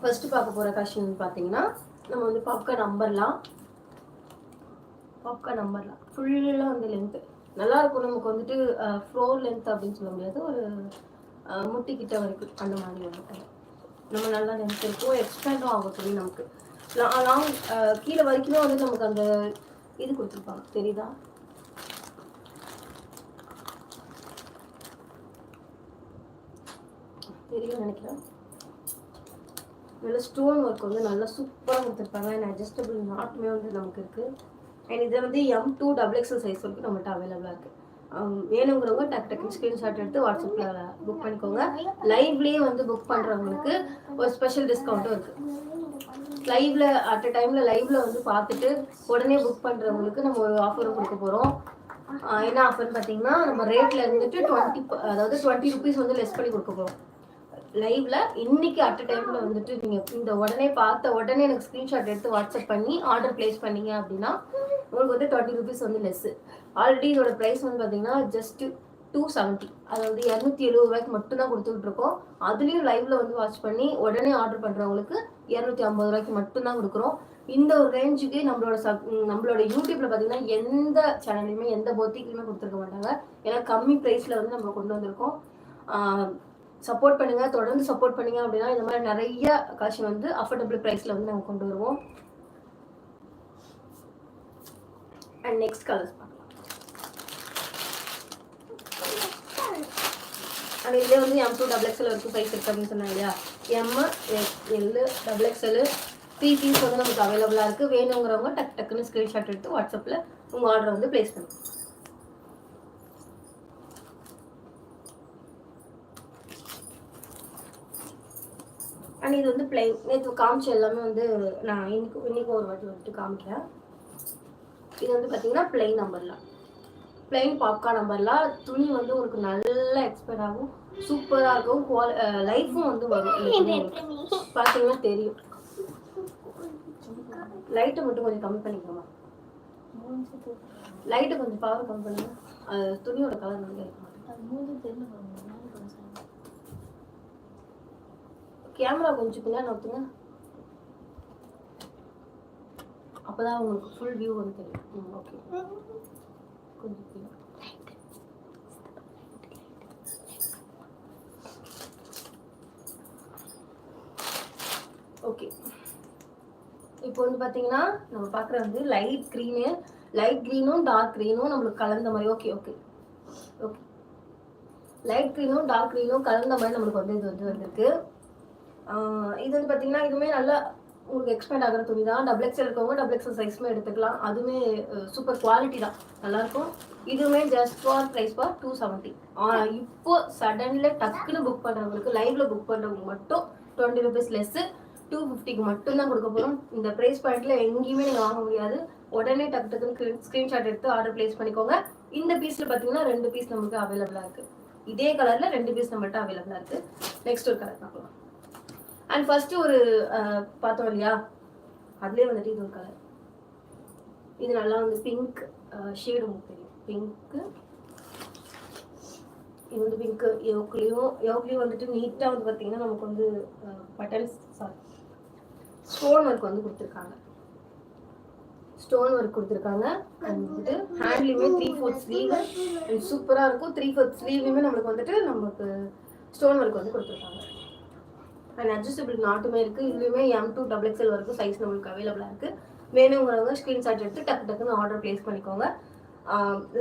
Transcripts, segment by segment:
First பார்க்க போகிற collection பார்த்தீங்கன்னா நம்ம வந்து பாப்கார்ன் நம்பர்லாம் ஃபுல்லாக வந்து லென்த்து நல்லா இருக்கும். நமக்கு வந்துட்டு ஃப்ளோர் லென்த் அப்படின்னு சொல்ல முடியாது, ஒரு முட்டிக்கிட்ட வரைக்கும் அந்த மாதிரி வந்துட்டு நம்ம நல்லா லென்த் இருக்கும். எக்ஸ்பேண்டும் ஆகும் சொல்லி நமக்கு லாங் கீழே வரைக்குமே வந்து நமக்கு அந்த இது கொடுத்துருப்பாங்க, தெரியுதா? தெரியும் நினைக்கிறேன். நல்ல ஸ்டோன் ஒர்க் வந்து நல்லா சூப்பராக கொடுத்துருப்பாங்க. அண்ட் அட்ஜஸ்டபிள் நாட்டுமே வந்து நமக்கு இருக்குது. அண்ட் இதில் வந்து M2XXL சைஸ் வரைக்கும் நம்மகிட்ட அவைலபிளாக இருக்குது. வேணுங்கிறவங்க டக்குன்னு ஸ்க்ரீன்ஷாட் எடுத்து வாட்ஸ்அப்பில் புக் பண்ணிக்கோங்க. லைவ்லேயே வந்து புக் பண்ணுறவங்களுக்கு ஒரு ஸ்பெஷல் டிஸ்கவுண்ட்டும் இருக்குது. லைவ்ல அட் அ டைமில் லைவ்ல வந்து பார்த்துட்டு உடனே புக் பண்ணுறவங்களுக்கு நம்ம ஒரு ஆஃபரும் கொடுக்க போகிறோம். என்ன ஆஃபர்னு பார்த்தீங்கன்னா, நம்ம ரேட்டில் இருந்துட்டு 20 ருபீஸ் வந்து லெஸ் பண்ணி கொடுக்க போகிறோம். லைவ்ல இன்னைக்கு அட் அ டைம்ல வந்துட்டு நீங்க இந்த உடனே பார்த்த உடனே எனக்கு ஸ்கிரீன்ஷாட் எடுத்து வாட்ஸ்அப் பண்ணி ஆர்டர் பிளேஸ் பண்ணீங்க அப்படின்னா உங்களுக்கு வந்து 20 ருபீஸ் வந்து லெஸ். ஆல்ரெடி இதோட ப்ரைஸ் வந்து பார்த்தீங்கன்னா ஜஸ்ட் 270, அதாவது 270 ரூபாய்க்கு மட்டும் தான் கொடுத்துட்டு இருக்கோம். அதுலேயும் லைவ்ல வந்து வாட்ச் பண்ணி உடனே ஆர்டர் பண்றவங்களுக்கு 250 ரூபாய்க்கு மட்டும் தான் கொடுக்குறோம். இந்த ஒரு ரேஞ்சுக்கு நம்மளோட யூடியூப்ல பார்த்தீங்கன்னா எந்த சேனல்லையுமே எந்த பொத்திக்குமே கொடுத்துருக்க மாட்டாங்க. ஏன்னா கம்மி ப்ரைஸ்ல வந்து நம்ம கொண்டு வந்திருக்கோம். சப்போர்ட் பண்ணுங்க, தொடர்ந்து சப்போர்ட் பண்ணீங்க அப்படின்னா இந்த மாதிரி நிறைய கலெக்ஷன் வந்து அஃபோர்டபுள் ப்ரைஸ்ல வந்து நாங்கள் கொண்டு வருவோம். அண்ட் நெக்ஸ்ட் கலர்ஸ் பார்க்கலாம். அண்ட் இதுலேயே வந்து M2XXL வரைக்கும் சைஸ் இருக்குது அப்படின்னு சொன்னாங்க இல்லையா? ML XXL 3 பீஸ் வந்து நமக்கு அவைலபிளாக இருக்குது. வேணுங்கிறவங்க டக்குன்னு ஸ்க்ரீன்ஷாட் எடுத்து வாட்ஸ்அப்பில் உங்கள் ஆர்டர் வந்து பிளேஸ் பண்ணுங்க. அண்ட் இது வந்து பிளைன், நேற்று காமிச்ச எல்லாமே வந்து நான் இன்னைக்கு ஒரு வாட்டி வந்துட்டு காமிக்கிறேன். இது வந்து பார்த்தீங்கன்னா பிளைன் நம்பர்லாம், பிளைன் பாப்கார்ன் நம்பர்லாம். துணி வந்து உங்களுக்கு நல்லா எக்ஸ்பெக்ட் ஆகும், சூப்பராக இருக்கும். லைஃபும் வந்து வரும். பார்த்தீங்கன்னா தெரியும். லைட்டை மட்டும் கொஞ்சம் கம்மி பண்ணிக்கோமா, லைட்டை கொஞ்சம் பவர் கம்மி பண்ணுங்க. துணியோட கலர் வந்து கேமரா கொஞ்சம் பின்னாடி நோத்துங்க, அப்பதான் உங்களுக்கு ஃபுல் வியூ வந்து தெரியும். ஓகே, கொஞ்சம் ஓகே. இப்போ வந்து பார்த்தீங்கன்னா நம்ம பார்க்குற வந்து லைட் க்ரீனும் டார்க் க்ரீனும் நம்மளுக்கு கலந்த மாதிரி. ஓகே ஓகே ஓகே, லைட் க்ரீனும் டார்க் க்ரீனும் கலந்த மாதிரி நம்மளுக்கு வந்து இது வந்து வந்திருக்கு. இது வந்து பார்த்தீங்கன்னா இதுவுமே நல்லா உங்களுக்கு எக்ஸ்பேண்ட் ஆகிற துணி தான். XXL இருக்கவங்க XXL சைஸ்மே எடுத்துக்கலாம். அதுவுமே சூப்பர் குவாலிட்டி தான், நல்லாயிருக்கும். இதுவுமே ஜஸ்ட் ஃபார் ப்ரைஸ் ஃபார் 270. இப்போ சடன்ல டக்குன்னு புக் பண்ணுறவங்களுக்கு, லைவ்ல புக் பண்ணுறவங்க மட்டும் 20 ருபீஸ் லெஸ் 250க்கு மட்டும் தான் கொடுக்க போகிறோம். இந்த ப்ரைஸ் பாயிண்ட்ல எங்கேயுமே நீங்கள் வாங்க முடியாது. உடனே டக்குன்னு ஸ்க்ரீன்ஷாட் எடுத்து ஆர்டர் பிளேஸ் பண்ணிக்கோங்க. இந்த பீஸில் பார்த்தீங்கன்னா 2 பீஸ் நமக்கு அவைலபிளாக இருக்குது. இதே கலரில் 2 பீஸ் நம்மகிட்ட அவைலபிளாக இருக்குது. நெக்ஸ்ட் ஒரு கலர் பார்க்கலாம். அண்ட் ஃபர்ஸ்ட் ஒரு பார்த்தோம் இல்லையா, அதுலேயே வந்துட்டு இது ஒரு கலர். இது நல்லா வந்து பிங்க் ஷேடு உங்களுக்கு தெரியும், பிங்க்கு. இது வந்து பிங்க்கு யோக்லேயும் வந்துட்டு நீட்டாக வந்து பார்த்தீங்கன்னா நமக்கு வந்து பட்டன்ஸ் ஸ்டோன் ஒர்க் வந்து கொடுத்துருக்காங்க. ஸ்டோன் ஒர்க் கொடுத்துருக்காங்க. அண்ட் வந்துட்டு ஹேண்ட்லேயுமே 3/4 ஸ்லீவ் அண்ட் சூப்பராக இருக்கும். 3/4 ஸ்லீவ்லையுமே நம்மளுக்கு வந்துட்டு நமக்கு ஸ்டோன் ஒர்க் வந்து கொடுத்துருக்காங்க. அண்ட் அட்ஜஸ்டபிள் நாட்டுமே இருக்குது. இதுலேயுமே M2XXL வரைக்கும் சைஸ் நம்மளுக்கு அவைலபிளாக இருக்குது. வேணுங்கிறவங்க ஸ்க்ரீன்ஷாட் எடுத்து டக்குன்னு ஆர்டர் பிளேஸ் பண்ணிக்கோங்க.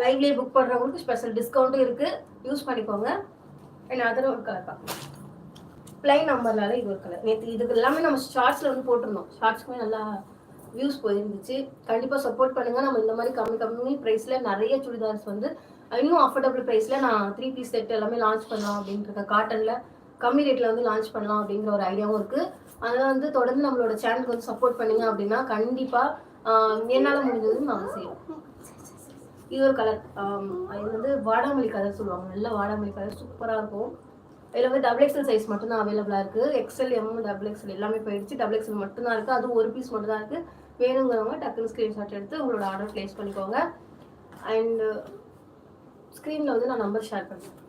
லைவ்லேயே புக் பண்ணுறவங்களுக்கு ஸ்பெஷல் டிஸ்கவுண்ட்டும் இருக்குது, யூஸ் பண்ணிக்கோங்க. அண்ட் அதர் ஒரு கலர் பார்க்கலாம். பிளைன் நம்பர்னால இது ஒரு கலர். நேற்று இதுக்கு எல்லாமே நம்ம ஷார்ட்ஸில் வந்து போட்டிருந்தோம். ஷார்ட்ஸ்க்குமே நல்லா வியூஸ் போயிருந்துச்சு. கண்டிப்பாக சப்போர்ட் பண்ணுங்கள். நம்ம இந்த மாதிரி கம்மி ப்ரைஸில் நிறைய சுடிதார்ஸ் வந்து இன்னும் அஃபோர்டபுள் ப்ரைஸில் நான் 3 பீஸ் செட் எல்லாமே லான்ச் பண்ணலாம் அப்படின்ட்டு இருக்கேன். காட்டனில் கம்மி ரேட்டில் வந்து லான்ச் பண்ணலாம் அப்படிங்கிற ஒரு ஐடியாவும் இருக்குது. அதனால் வந்து தொடர்ந்து நம்மளோட சேனலுக்கு வந்து சப்போர்ட் பண்ணிங்க அப்படின்னா கண்டிப்பாக என்னால் முடிஞ்சதுன்னு நாங்கள் செய்வோம். இது ஒரு கலர். இது வந்து வாடாமல்லி கலர் சொல்லுவாங்க. நல்ல வாடாமல்லி கலர் சூப்பராக இருக்கும். இதில் வந்து XXL சைஸ் மட்டும்தான் அவைலபிளாக இருக்குது. XL, M, XXL எல்லாமே போயிடுச்சு. XXL மட்டும்தான் இருக்குது. அது ஒரு பீஸ் மட்டும் தான் இருக்குது. வேணுங்கிறவங்க டக்குன்னு ஸ்க்ரீன்ஷாட் எடுத்து உங்களோட ஆர்டர் பிளேஸ் பண்ணிக்கோங்க. அண்ட் ஸ்க்ரீனில் வந்து நான் நம்பர் ஷேர் பண்ணுறேன்.